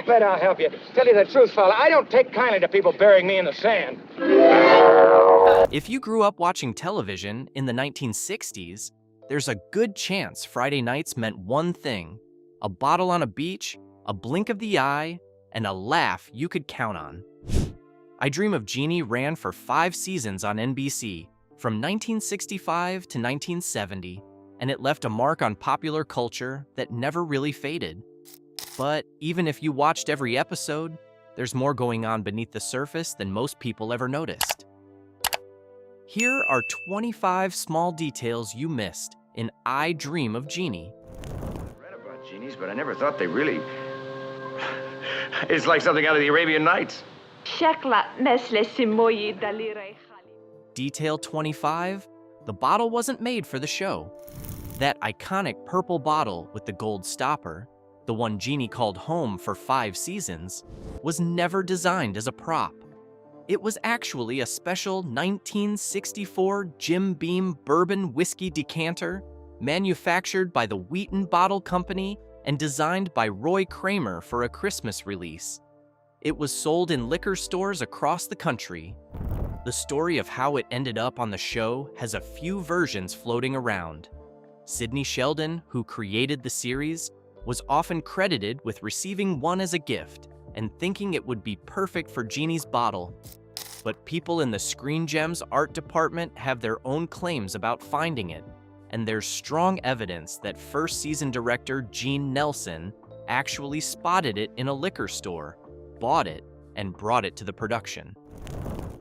bet I'll help you. Tell you the truth, fella, I don't take kindly to people burying me in the sand. If you grew up watching television in the 1960s, there's a good chance Friday nights meant one thing: a bottle on a beach, a blink of the eye, and a laugh you could count on. I Dream of Jeannie ran for 5 seasons on NBC, from 1965 to 1970, and it left a mark on popular culture that never really faded. But even if you watched every episode, there's more going on beneath the surface than most people ever noticed. Here are 25 small details you missed in I Dream of Jeannie. I read about genies, but I never thought they really... It's like something out of the Arabian Nights. Detail 25, the bottle wasn't made for the show. That iconic purple bottle with the gold stopper, the one Jeannie called home for 5 seasons, was never designed as a prop. It was actually a special 1964 Jim Beam bourbon whiskey decanter, manufactured by the Wheaton Bottle Company and designed by Roy Kramer for a Christmas release. It was sold in liquor stores across the country. The story of how it ended up on the show has a few versions floating around. Sidney Sheldon, who created the series, was often credited with receiving one as a gift and thinking it would be perfect for Jeannie's bottle. But people in the Screen Gems art department have their own claims about finding it, and there's strong evidence that first season director Gene Nelson actually spotted it in a liquor store, bought it, and brought it to the production.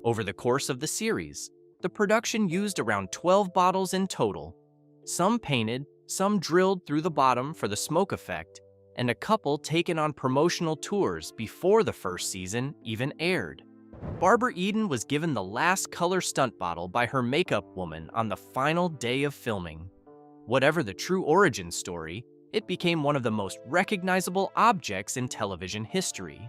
Over the course of the series, the production used around 12 bottles in total, some painted, some drilled through the bottom for the smoke effect, and a couple taken on promotional tours before the first season even aired. Barbara Eden was given the last color stunt bottle by her makeup woman on the final day of filming. Whatever the true origin story, it became one of the most recognizable objects in television history.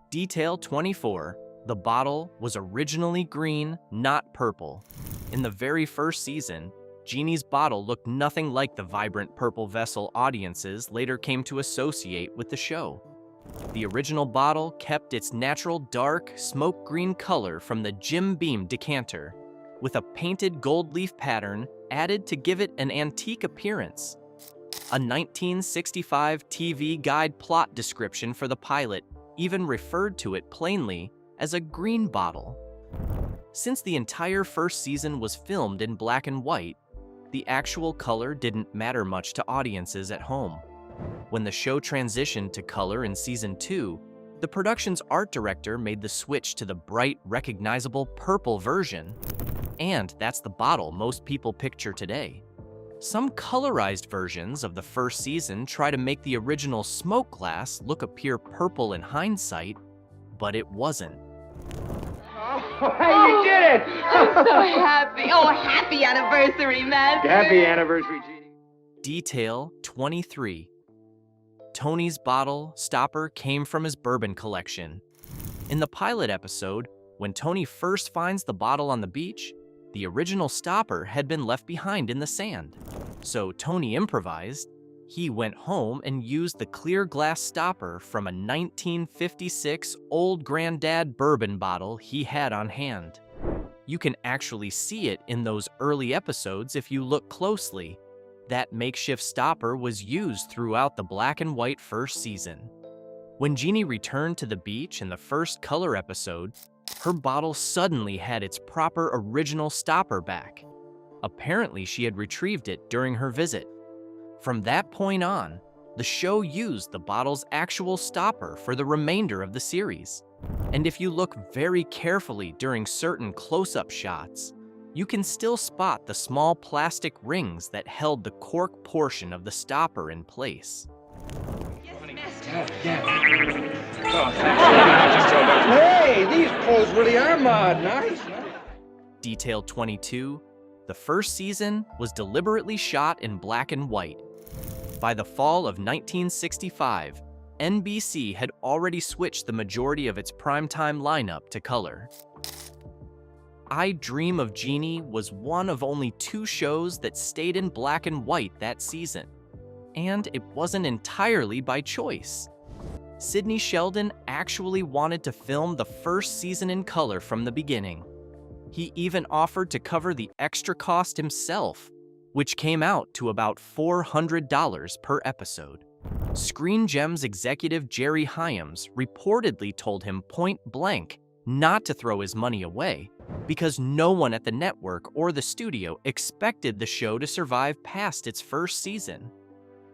Detail 24. The bottle was originally green, not purple. In the very first season, Jeannie's bottle looked nothing like the vibrant purple vessel audiences later came to associate with the show. The original bottle kept its natural dark, smoke green color from the Jim Beam decanter, with a painted gold leaf pattern added to give it an antique appearance. A 1965 TV Guide plot description for the pilot even referred to it plainly as a green bottle. Since the entire first season was filmed in black and white, the actual color didn't matter much to audiences at home. When the show transitioned to color in season 2, the production's art director made the switch to the bright, recognizable purple version. And that's the bottle most people picture today. Some colorized versions of the first season try to make the original smoke glass appear purple in hindsight, but it wasn't. Oh, you did it! I'm so happy. Oh, happy anniversary, man. Happy anniversary, Jeannie. Detail 23. Tony's bottle stopper came from his bourbon collection. In the pilot episode, when Tony first finds the bottle on the beach, the original stopper had been left behind in the sand. So Tony improvised. He went home and used the clear glass stopper from a 1956 Old Granddad bourbon bottle he had on hand. You can actually see it in those early episodes if you look closely. That makeshift stopper was used throughout the black and white first season. When Jeannie returned to the beach in the first color episode, her bottle suddenly had its proper original stopper back. Apparently, she had retrieved it during her visit. From that point on, the show used the bottle's actual stopper for the remainder of the series. And if you look very carefully during certain close-up shots, you can still spot the small plastic rings that held the cork portion of the stopper in place. Hey, these clothes really are mod. Nice. Detail 22. The first season was deliberately shot in black and white. By the fall of 1965, NBC had already switched the majority of its primetime lineup to color. I Dream of Jeannie was one of only 2 shows that stayed in black and white that season. And it wasn't entirely by choice. Sidney Sheldon actually wanted to film the first season in color from the beginning. He even offered to cover the extra cost himself, which came out to about $400 per episode. Screen Gems executive Jerry Hyams reportedly told him point blank not to throw his money away because no one at the network or the studio expected the show to survive past its first season.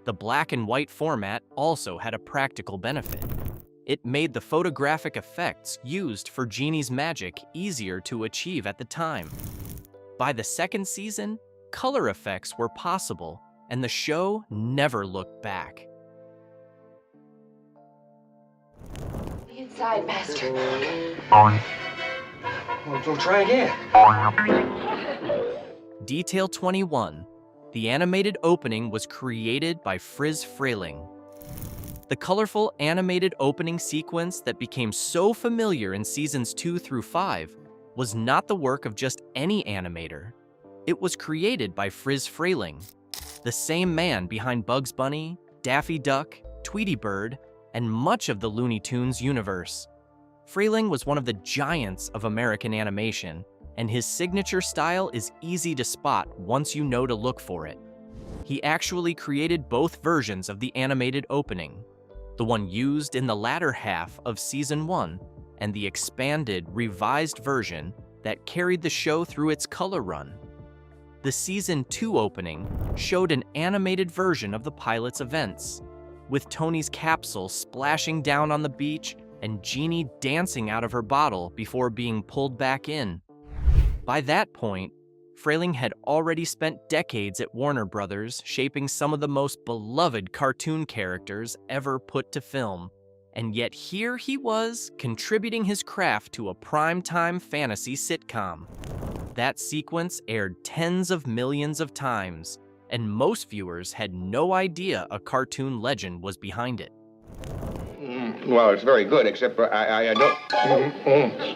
The black and white format also had a practical benefit. It made the photographic effects used for Jeannie's magic easier to achieve at the time. By the second season, color effects were possible, and the show never looked back. The inside, Master. Well, we'll try again. Detail 21. The animated opening was created by Friz Freleng. The colorful animated opening sequence that became so familiar in seasons 2 through 5 was not the work of just any animator. It was created by Friz Freleng, the same man behind Bugs Bunny, Daffy Duck, Tweety Bird, and much of the Looney Tunes universe. Freleng was one of the giants of American animation, and his signature style is easy to spot once you know to look for it. He actually created both versions of the animated opening, the one used in the latter half of Season 1 and the expanded, revised version that carried the show through its color run. The Season 2 opening showed an animated version of the pilot's events, with Tony's capsule splashing down on the beach and Jeannie dancing out of her bottle before being pulled back in. By that point, Freleng had already spent decades at Warner Brothers shaping some of the most beloved cartoon characters ever put to film, and yet here he was, contributing his craft to a primetime fantasy sitcom. That sequence aired tens of millions of times, and most viewers had no idea a cartoon legend was behind it. Well, it's very good, except I don't...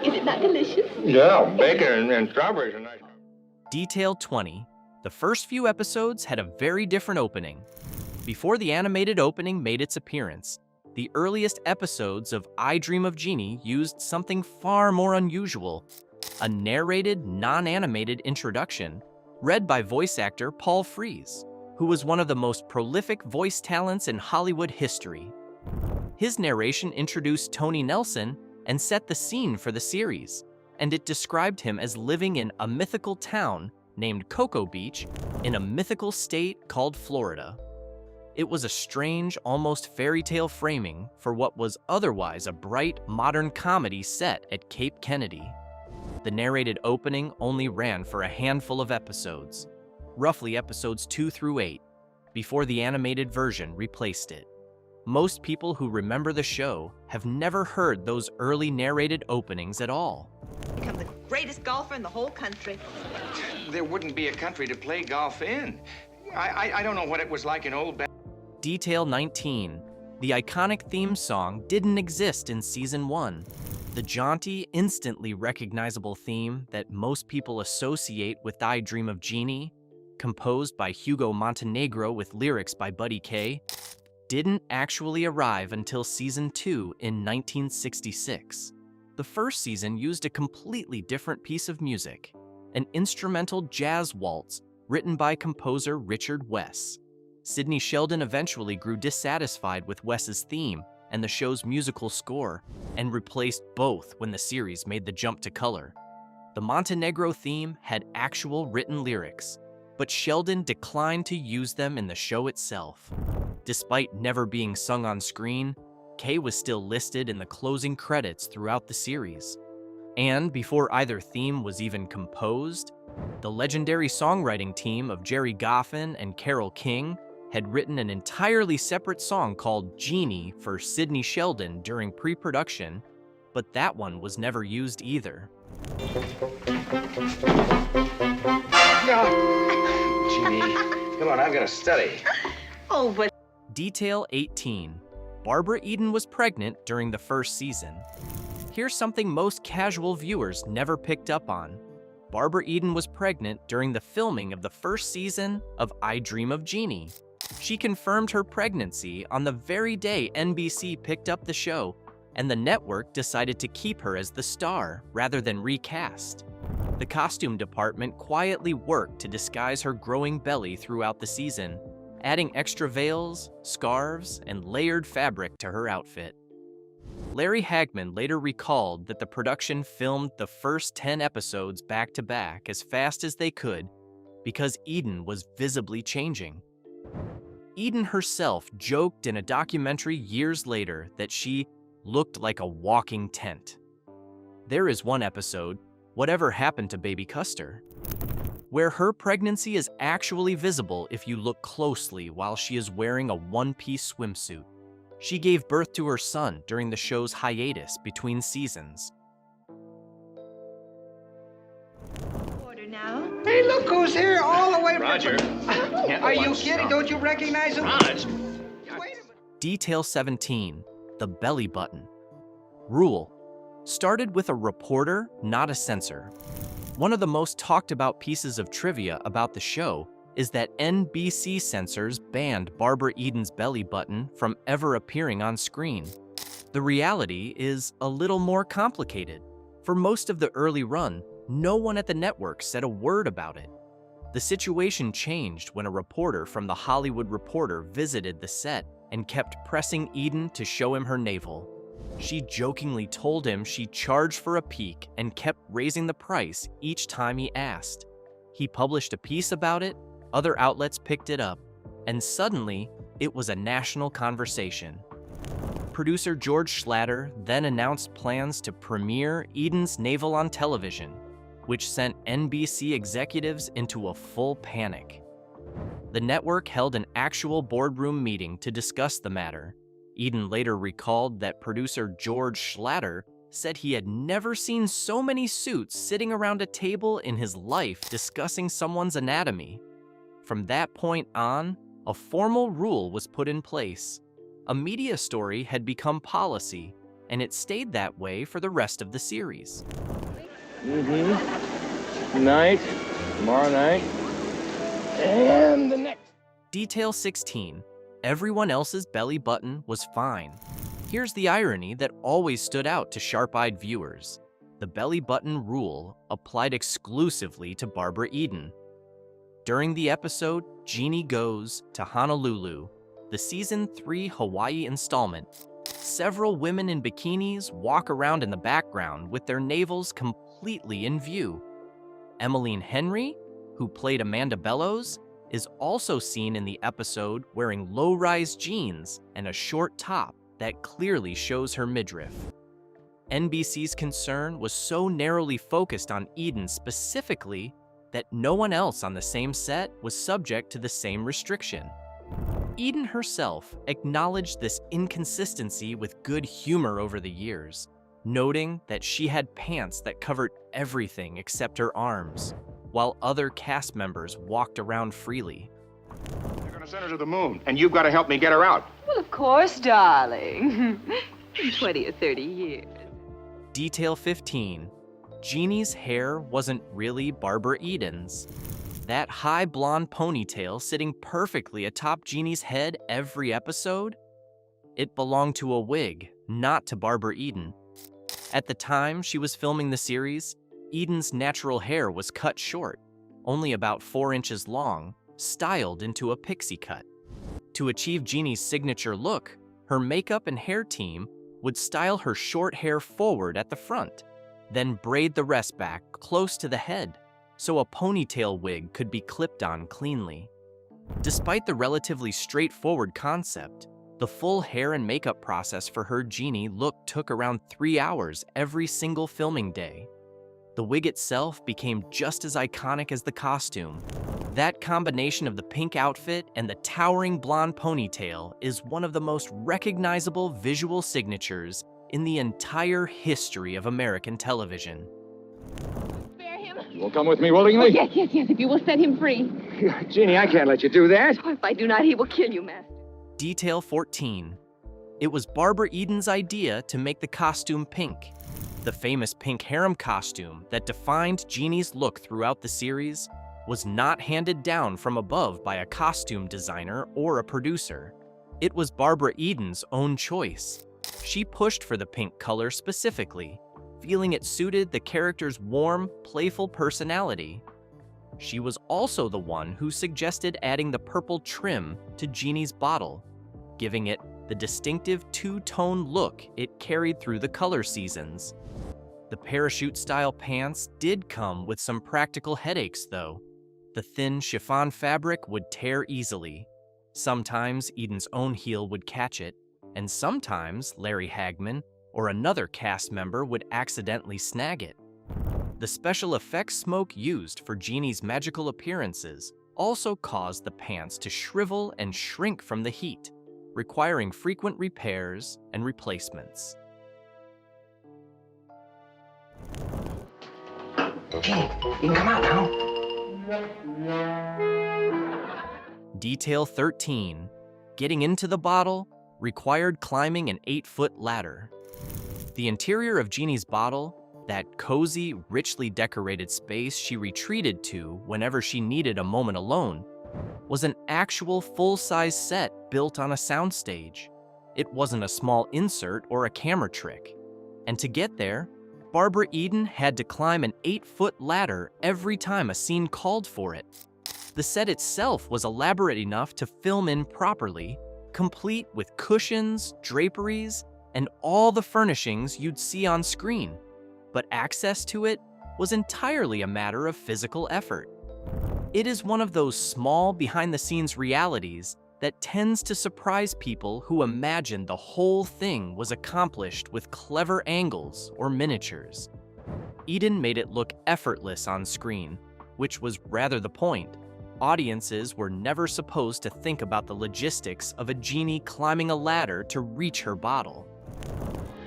Is it not delicious? Yeah, bacon and strawberries are nice. Detail 20. The first few episodes had a very different opening. Before the animated opening made its appearance, the earliest episodes of I Dream of Jeannie used something far more unusual, a narrated, non-animated introduction read by voice actor Paul Frees, who was one of the most prolific voice talents in Hollywood history. His narration introduced Tony Nelson and set the scene for the series, and it described him as living in a mythical town named Cocoa Beach in a mythical state called Florida. It was a strange, almost fairy tale framing for what was otherwise a bright, modern comedy set at Cape Kennedy. The narrated opening only ran for a handful of episodes, roughly episodes 2 through 8, before the animated version replaced it. Most people who remember the show have never heard those early narrated openings at all. Become the greatest golfer in the whole country. There wouldn't be a country to play golf in. I don't know what it was like in old... Detail 19. The iconic theme song didn't exist in Season 1. The jaunty, instantly recognizable theme that most people associate with I Dream of Jeannie, composed by Hugo Montenegro with lyrics by Buddy Kaye, didn't actually arrive until Season 2 in 1966. The first season used a completely different piece of music, an instrumental jazz waltz written by composer Richard Wess. Sidney Sheldon eventually grew dissatisfied with Wess's theme and the show's musical score, and replaced both when the series made the jump to color. The Montenegro theme had actual written lyrics, but Sheldon declined to use them in the show itself. Despite never being sung on screen, Kaye was still listed in the closing credits throughout the series. And before either theme was even composed, the legendary songwriting team of Jerry Goffin and Carole King had written an entirely separate song called Jeannie for Sidney Sheldon during pre-production, but that one was never used either. Jeannie, come on, I've got to study. Oh, but... Detail 18. Barbara Eden was pregnant during the first season. Here's something most casual viewers never picked up on. Barbara Eden was pregnant during the filming of the first season of I Dream of Jeannie. She confirmed her pregnancy on the very day NBC picked up the show, and the network decided to keep her as the star rather than recast. The costume department quietly worked to disguise her growing belly throughout the season, adding extra veils, scarves, and layered fabric to her outfit. Larry Hagman later recalled that the production filmed the first 10 episodes back-to-back as fast as they could because Eden was visibly changing. Eden herself joked in a documentary years later that she looked like a walking tent. There is one episode, Whatever Happened to Baby Custer, where her pregnancy is actually visible if you look closely while she is wearing a one-piece swimsuit. She gave birth to her son during the show's hiatus between seasons. Order now. Hey, look who's here all the way from... Roger. Are you kidding? Don't you recognize him? Raj. Wait a minute. Detail 17, the belly button. Rule: started with a reporter, not a censor. One of the most talked about pieces of trivia about the show is that NBC censors banned Barbara Eden's belly button from ever appearing on screen. The reality is a little more complicated. For most of the early run, no one at the network said a word about it. The situation changed when a reporter from The Hollywood Reporter visited the set and kept pressing Eden to show him her navel. She jokingly told him she charged for a peek and kept raising the price each time he asked. He published a piece about it, other outlets picked it up, and suddenly it was a national conversation. Producer George Schlatter then announced plans to premiere Eden's navel on television, which sent NBC executives into a full panic. The network held an actual boardroom meeting to discuss the matter. Eden later recalled that producer George Schlatter said he had never seen so many suits sitting around a table in his life discussing someone's anatomy. From that point on, a formal rule was put in place. A media story had become policy, and it stayed that way for the rest of the series. Tonight, tomorrow night, and the next. Detail 16. Everyone else's belly button was fine. Here's the irony that always stood out to sharp-eyed viewers. The belly button rule applied exclusively to Barbara Eden. During the episode, Jeannie Goes to Honolulu, the Season 3 Hawaii installment, several women in bikinis walk around in the background with their navels completely in view. Emmeline Henry, who played Amanda Bellows, is also seen in the episode wearing low-rise jeans and a short top that clearly shows her midriff. NBC's concern was so narrowly focused on Eden specifically that no one else on the same set was subject to the same restriction. Eden herself acknowledged this inconsistency with good humor over the years, noting that she had pants that covered everything except her arms, while other cast members walked around freely. They're gonna send her to the moon, and you've got to help me get her out. Well, of course, darling. In 20 or 30 years. Detail 15. Jeannie's hair wasn't really Barbara Eden's. That high blonde ponytail sitting perfectly atop Jeannie's head every episode? It belonged to a wig, not to Barbara Eden. At the time she was filming the series, Eden's natural hair was cut short, only about 4 inches long, styled into a pixie cut. To achieve Jeannie's signature look, her makeup and hair team would style her short hair forward at the front, then braid the rest back close to the head, so a ponytail wig could be clipped on cleanly. Despite the relatively straightforward concept, the full hair and makeup process for her Jeannie look took around 3 hours every single filming day. The wig itself became just as iconic as the costume. That combination of the pink outfit and the towering blonde ponytail is one of the most recognizable visual signatures in the entire history of American television. Spare him? You will come with me willingly? Yes, if you will set him free. Jeannie, I can't let you do that. Oh, if I do not, he will kill you, Master. Detail 14. It was Barbara Eden's idea to make the costume pink. The famous pink harem costume that defined Jeannie's look throughout the series was not handed down from above by a costume designer or a producer. It was Barbara Eden's own choice. She pushed for the pink color specifically, feeling it suited the character's warm, playful personality. She was also the one who suggested adding the purple trim to Jeannie's bottle, giving it the distinctive two-tone look it carried through the color seasons. The parachute-style pants did come with some practical headaches, though. The thin chiffon fabric would tear easily. Sometimes Eden's own heel would catch it, and sometimes Larry Hagman or another cast member would accidentally snag it. The special effects smoke used for Jeannie's magical appearances also caused the pants to shrivel and shrink from the heat, requiring frequent repairs and replacements. Jeannie, you can come out now. Detail 13. Getting into the bottle required climbing an 8-foot ladder. The interior of Jeannie's bottle, that cozy, richly decorated space she retreated to whenever she needed a moment alone, was an actual full-size set built on a soundstage. It wasn't a small insert or a camera trick. And to get there, Barbara Eden had to climb an 8-foot ladder every time a scene called for it. The set itself was elaborate enough to film in properly, complete with cushions, draperies, and all the furnishings you'd see on screen. But access to it was entirely a matter of physical effort. It is one of those small behind-the-scenes realities that tends to surprise people who imagine the whole thing was accomplished with clever angles or miniatures. Eden made it look effortless on screen, which was rather the point. Audiences were never supposed to think about the logistics of a Jeannie climbing a ladder to reach her bottle.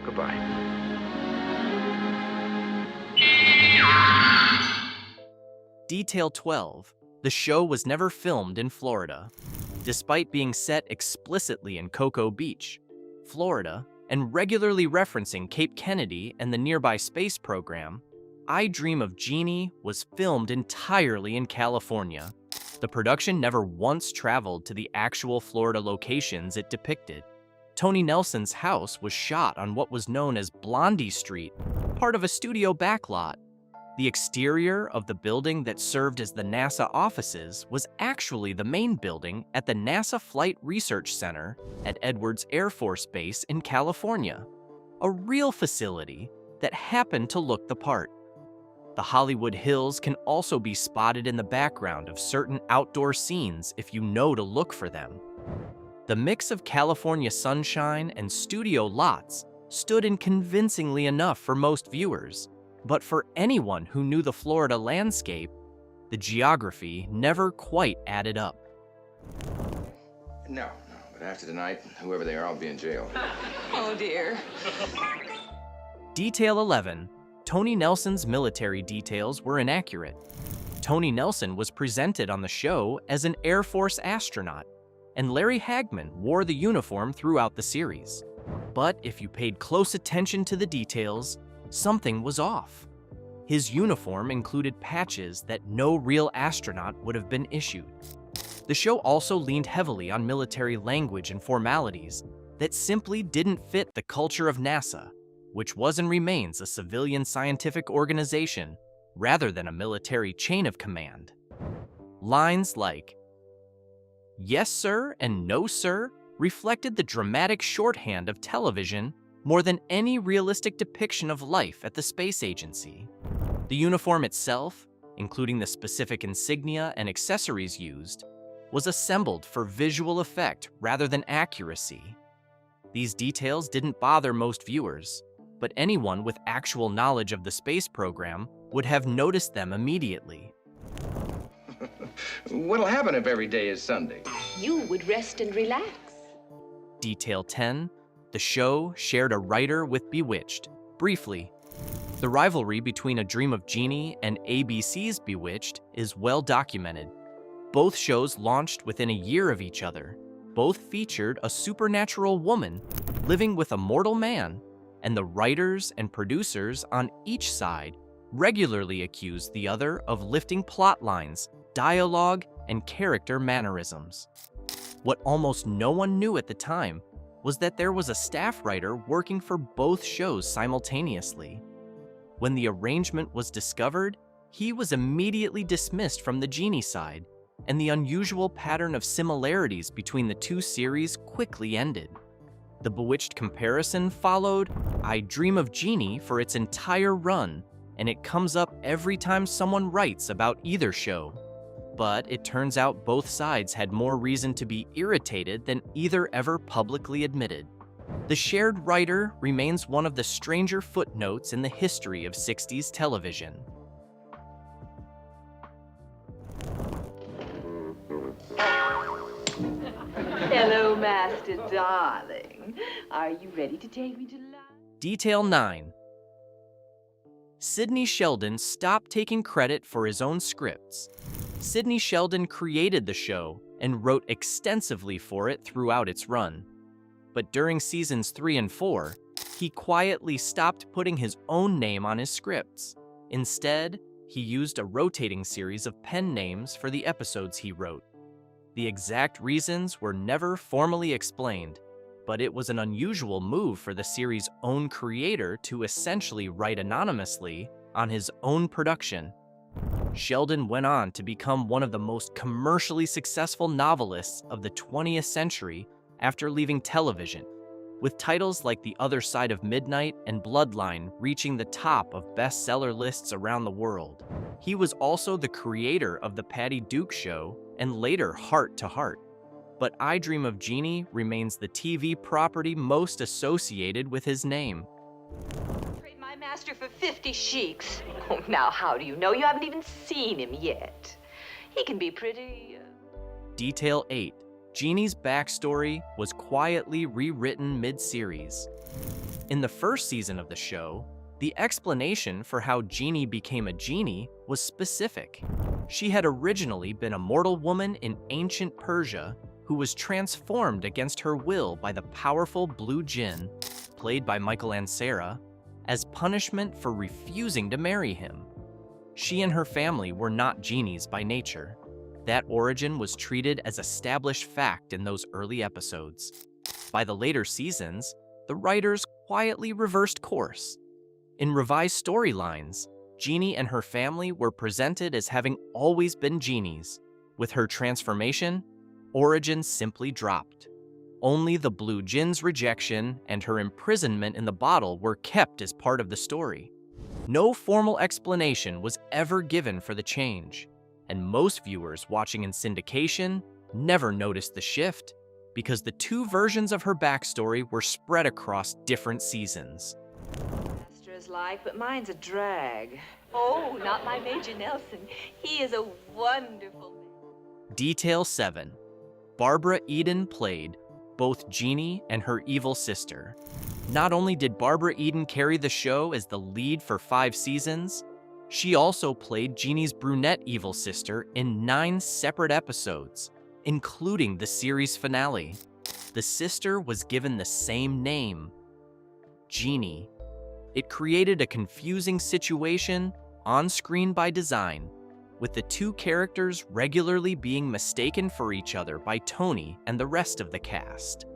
Goodbye. Detail 12. The show was never filmed in Florida. Despite being set explicitly in Cocoa Beach, Florida, and regularly referencing Cape Kennedy and the nearby space program, I Dream of Jeannie was filmed entirely in California. The production never once traveled to the actual Florida locations it depicted. Tony Nelson's house was shot on what was known as Blondie Street, part of a studio backlot. The exterior of the building that served as the NASA offices was actually the main building at the NASA Flight Research Center at Edwards Air Force Base in California, a real facility that happened to look the part. The Hollywood Hills can also be spotted in the background of certain outdoor scenes if you know to look for them. The mix of California sunshine and studio lots stood in convincingly enough for most viewers. But for anyone who knew the Florida landscape, the geography never quite added up. No, but after tonight, whoever they are, I'll be in jail. Oh, dear. Detail 11. Tony Nelson's military details were inaccurate. Tony Nelson was presented on the show as an Air Force astronaut, and Larry Hagman wore the uniform throughout the series. But if you paid close attention to the details, something was off. His uniform included patches that no real astronaut would have been issued. The show also leaned heavily on military language and formalities that simply didn't fit the culture of NASA, which was and remains a civilian scientific organization rather than a military chain of command. Lines like, "Yes, sir," and "No, sir," reflected the dramatic shorthand of television more than any realistic depiction of life at the space agency. The uniform itself, including the specific insignia and accessories used, was assembled for visual effect rather than accuracy. These details didn't bother most viewers, but anyone with actual knowledge of the space program would have noticed them immediately. What'll happen if every day is Sunday? You would rest and relax. Detail 10. The show shared a writer with Bewitched. Briefly, the rivalry between A Dream of Jeannie and ABC's Bewitched is well documented. Both shows launched within a year of each other. Both featured a supernatural woman, living with a mortal man, and the writers and producers on each side regularly accused the other of lifting plot lines, dialogue, and character mannerisms. What almost no one knew at the time was that there was a staff writer working for both shows simultaneously. When the arrangement was discovered, he was immediately dismissed from the Jeannie side, and the unusual pattern of similarities between the two series quickly ended. The Bewitched comparison followed I Dream of Jeannie for its entire run, and it comes up every time someone writes about either show. But it turns out both sides had more reason to be irritated than either ever publicly admitted. The shared writer remains one of the stranger footnotes in the history of 60s television. Hello, Master Darling. Are you ready to take me to lunch? Detail 9. Sidney Sheldon stopped taking credit for his own scripts. Sidney Sheldon created the show and wrote extensively for it throughout its run. But during seasons 3 and 4, he quietly stopped putting his own name on his scripts. Instead, he used a rotating series of pen names for the episodes he wrote. The exact reasons were never formally explained, but it was an unusual move for the series' own creator to essentially write anonymously on his own production. Sheldon went on to become one of the most commercially successful novelists of the 20th century after leaving television, with titles like The Other Side of Midnight and Bloodline reaching the top of bestseller lists around the world. He was also the creator of The Patty Duke Show and later Heart to Heart. But I Dream of Jeannie remains the TV property most associated with his name. Trade my master for 50 sheiks. Oh, now, how do you know? You haven't even seen him yet. He can be pretty... Detail 8. Jeannie's backstory was quietly rewritten mid-series. In the first season of the show, the explanation for how Jeannie became a genie was specific. She had originally been a mortal woman in ancient Persia who was transformed against her will by the powerful blue djinn, played by Michael Ansara, as punishment for refusing to marry him. She and her family were not genies by nature. That origin was treated as established fact in those early episodes. By the later seasons, the writers quietly reversed course. In revised storylines, Jeannie and her family were presented as having always been genies. With her transformation, origin simply dropped. Only the blue djinn's rejection and her imprisonment in the bottle were kept as part of the story. No formal explanation was ever given for the change, and most viewers watching in syndication never noticed the shift because the two versions of her backstory were spread across different seasons. Master is like, but mine's a drag. Oh, not my Major Nelson. He is a wonderful man. Detail 7. Barbara Eden played both Jeannie and her evil sister. Not only did Barbara Eden carry the show as the lead for 5 seasons, she also played Jeannie's brunette evil sister in 9 separate episodes, including the series finale. The sister was given the same name, Jeannie. It created a confusing situation on screen by design, with the two characters regularly being mistaken for each other by Tony and the rest of the cast.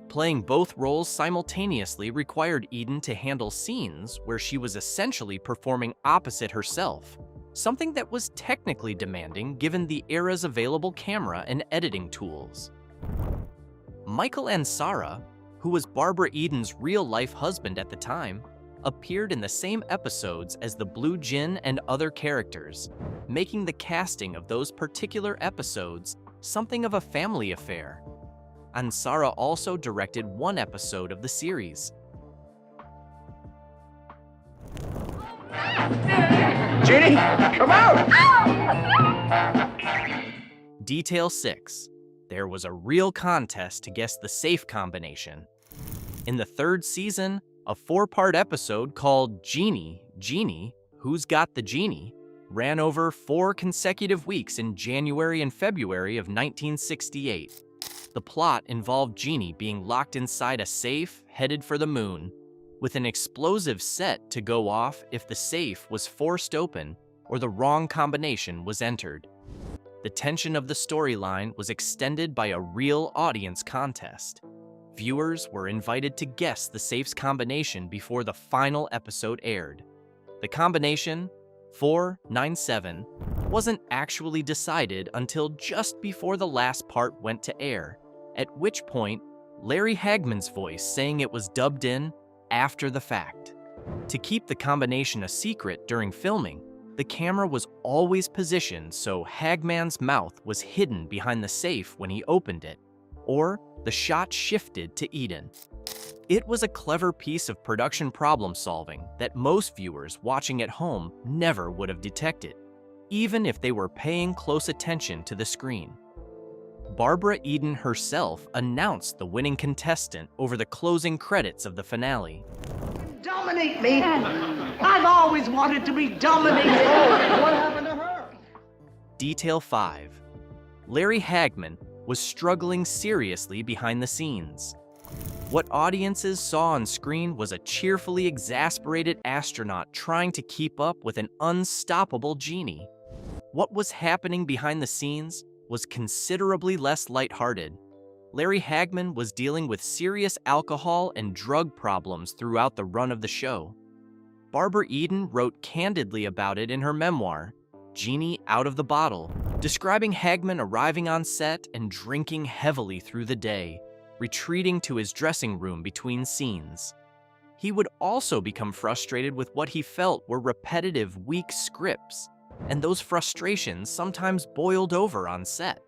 Playing both roles simultaneously required Eden to handle scenes where she was essentially performing opposite herself, something that was technically demanding given the era's available camera and editing tools. Michael Ansara, who was Barbara Eden's real-life husband at the time, appeared in the same episodes as the Blue Djinn and other characters, making the casting of those particular episodes something of a family affair. Ansara also directed 1 episode of the series. Jeannie, come out! Detail 6. There was a real contest to guess the safe combination. In the 3rd season, a 4-part episode called Jeannie, Who's Got the Genie, ran over 4 consecutive weeks in January and February of 1968. The plot involved Jeannie being locked inside a safe headed for the moon, with an explosive set to go off if the safe was forced open or the wrong combination was entered. The tension of the storyline was extended by a real audience contest. Viewers were invited to guess the safe's combination before the final episode aired. The combination, 497, wasn't actually decided until just before the last part went to air, at which point Larry Hagman's voice saying it was dubbed in after the fact. To keep the combination a secret during filming, the camera was always positioned so Hagman's mouth was hidden behind the safe when he opened it, or the shot shifted to Eden. It was a clever piece of production problem solving that most viewers watching at home never would have detected, even if they were paying close attention to the screen. Barbara Eden herself announced the winning contestant over the closing credits of the finale. Dominate me! I've always wanted to be dominated! What happened to her? Detail 5. Larry Hagman was struggling seriously behind the scenes. What audiences saw on screen was a cheerfully exasperated astronaut trying to keep up with an unstoppable Jeannie. What was happening behind the scenes was considerably less lighthearted. Larry Hagman was dealing with serious alcohol and drug problems throughout the run of the show. Barbara Eden wrote candidly about it in her memoir, Jeannie Out of the Bottle, describing Hagman arriving on set and drinking heavily through the day, retreating to his dressing room between scenes. He would also become frustrated with what he felt were repetitive, weak scripts, and those frustrations sometimes boiled over on set.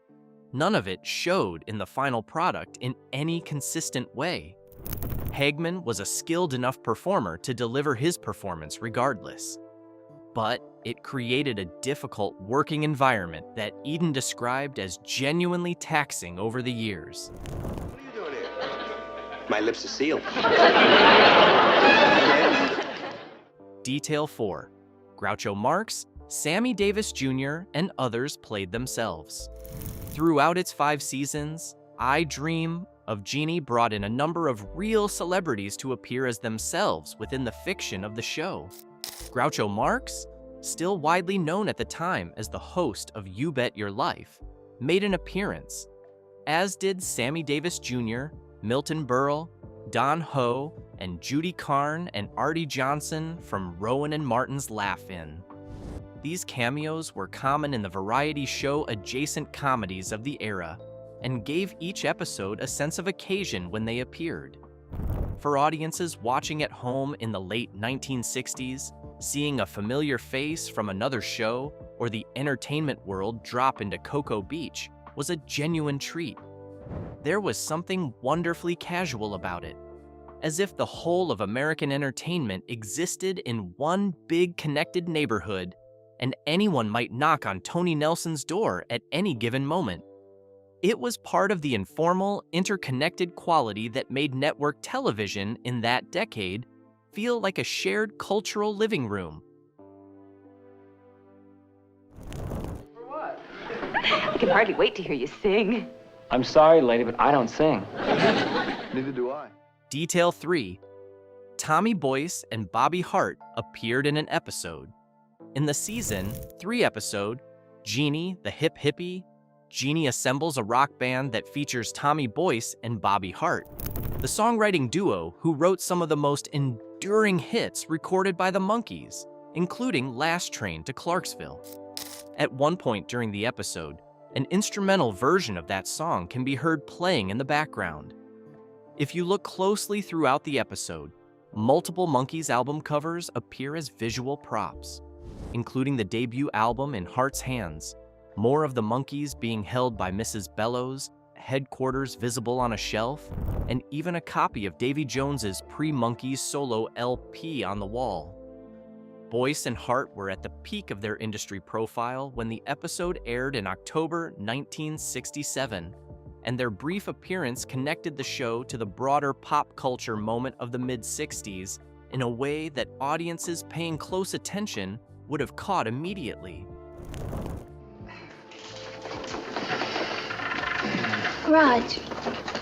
None of it showed in the final product in any consistent way. Hagman was a skilled enough performer to deliver his performance regardless. But it created a difficult working environment that Eden described as genuinely taxing over the years. What are you doing here? My lips are sealed. Detail 4. Groucho Marx, Sammy Davis Jr., and others played themselves. Throughout its 5 seasons, I Dream of Jeannie brought in a number of real celebrities to appear as themselves within the fiction of the show. Groucho Marx, still widely known at the time as the host of You Bet Your Life, made an appearance, as did Sammy Davis Jr., Milton Berle, Don Ho, and Judy Carn and Artie Johnson from Rowan and Martin's Laugh-In. These cameos were common in the variety show adjacent comedies of the era and gave each episode a sense of occasion when they appeared. For audiences watching at home in the late 1960s, seeing a familiar face from another show or the entertainment world drop into Cocoa Beach was a genuine treat. There was something wonderfully casual about it, as if the whole of American entertainment existed in one big connected neighborhood, and anyone might knock on Tony Nelson's door at any given moment. It was part of the informal, interconnected quality that made network television in that decade feel like a shared cultural living room. I can hardly wait to hear you sing. I'm sorry, lady, but I don't sing. Neither do I. Detail 3. Tommy Boyce and Bobby Hart appeared in an episode. In the season 3 episode, Jeannie, the Hip Hippie, Jeannie assembles a rock band that features Tommy Boyce and Bobby Hart, the songwriting duo who wrote some of the most enduring hits recorded by the Monkees, including Last Train to Clarksville. At one point during the episode, an instrumental version of that song can be heard playing in the background. If you look closely throughout the episode, multiple Monkees album covers appear as visual props, including the debut album In Heart's Hands, more of the Monkees being held by Mrs. Bellows, headquarters visible on a shelf, and even a copy of Davy Jones's pre-Monkees solo LP on the wall. Boyce and Hart were at the peak of their industry profile when the episode aired in October 1967, and their brief appearance connected the show to the broader pop culture moment of the mid-60s in a way that audiences paying close attention would have caught immediately. Raj,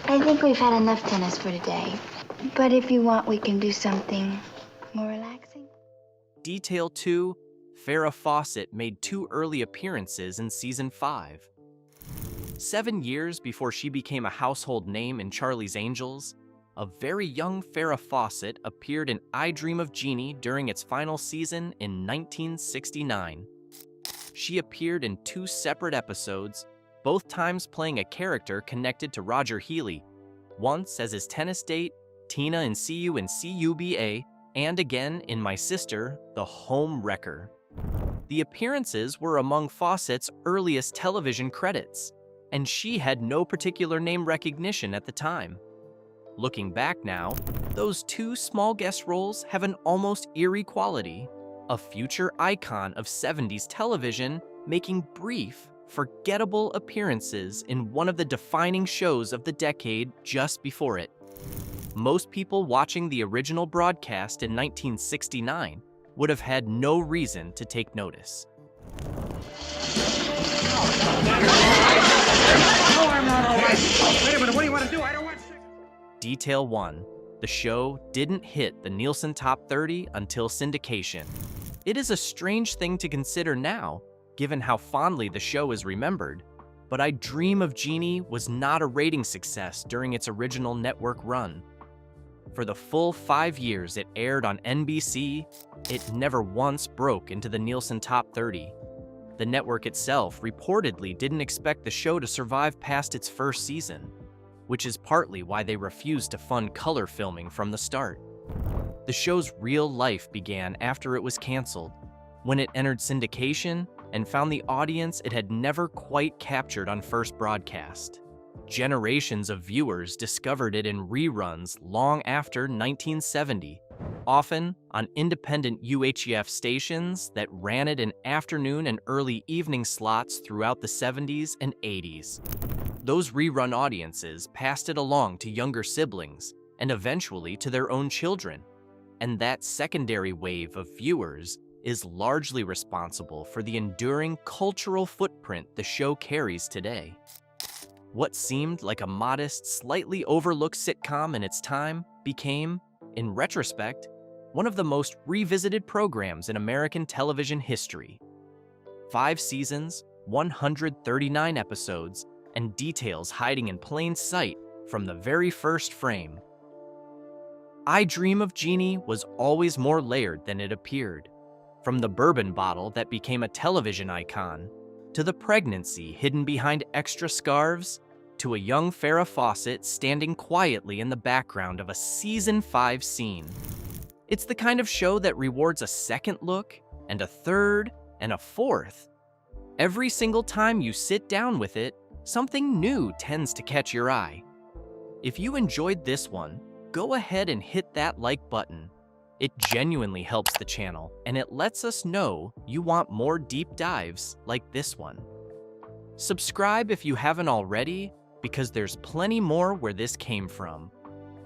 I think we've had enough tennis for today. But if you want, we can do something more relaxing. Detail 2, Farrah Fawcett made 2 early appearances in season 5. 7 years before she became a household name in Charlie's Angels, a very young Farrah Fawcett appeared in I Dream of Jeannie during its final season in 1969. She appeared in 2 separate episodes, both times playing a character connected to Roger Healy, once as his tennis date, Tina in See You in CUBA, and again in My Sister, the Home Wrecker. The appearances were among Fawcett's earliest television credits, and she had no particular name recognition at the time. Looking back now, those 2 small guest roles have an almost eerie quality, a future icon of 70s television making brief, forgettable appearances in one of the defining shows of the decade just before it. Most people watching the original broadcast in 1969 would have had no reason to take notice. Wait a minute, what do you want to do? I don't want sex. Detail 1. The show didn't hit the Nielsen Top 30 until syndication. It is a strange thing to consider now, given how fondly the show is remembered, but I Dream of Jeannie was not a rating success during its original network run. For the full 5 years it aired on NBC, it never once broke into the Nielsen Top 30. The network itself reportedly didn't expect the show to survive past its first season, which is partly why they refused to fund color filming from the start. The show's real life began after it was canceled, when it entered syndication and found the audience it had never quite captured on first broadcast. Generations of viewers discovered it in reruns long after 1970, often on independent UHF stations that ran it in afternoon and early evening slots throughout the 70s and 80s. Those rerun audiences passed it along to younger siblings and eventually to their own children, and that secondary wave of viewers is largely responsible for the enduring cultural footprint the show carries today. What seemed like a modest, slightly overlooked sitcom in its time became, in retrospect, one of the most revisited programs in American television history. 5 seasons, 139 episodes, and details hiding in plain sight from the very first frame. I Dream of Jeannie was always more layered than it appeared. From the bourbon bottle that became a television icon, to the pregnancy hidden behind extra scarves, to a young Farrah Fawcett standing quietly in the background of a season 5 scene. It's the kind of show that rewards a second look, and a third, and a fourth. Every single time you sit down with it, something new tends to catch your eye. If you enjoyed this one, go ahead and hit that like button. It genuinely helps the channel, and it lets us know you want more deep dives like this one. Subscribe if you haven't already, because there's plenty more where this came from.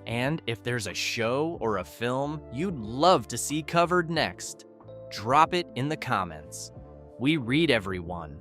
And if there's a show or a film you'd love to see covered next, drop it in the comments. We read everyone.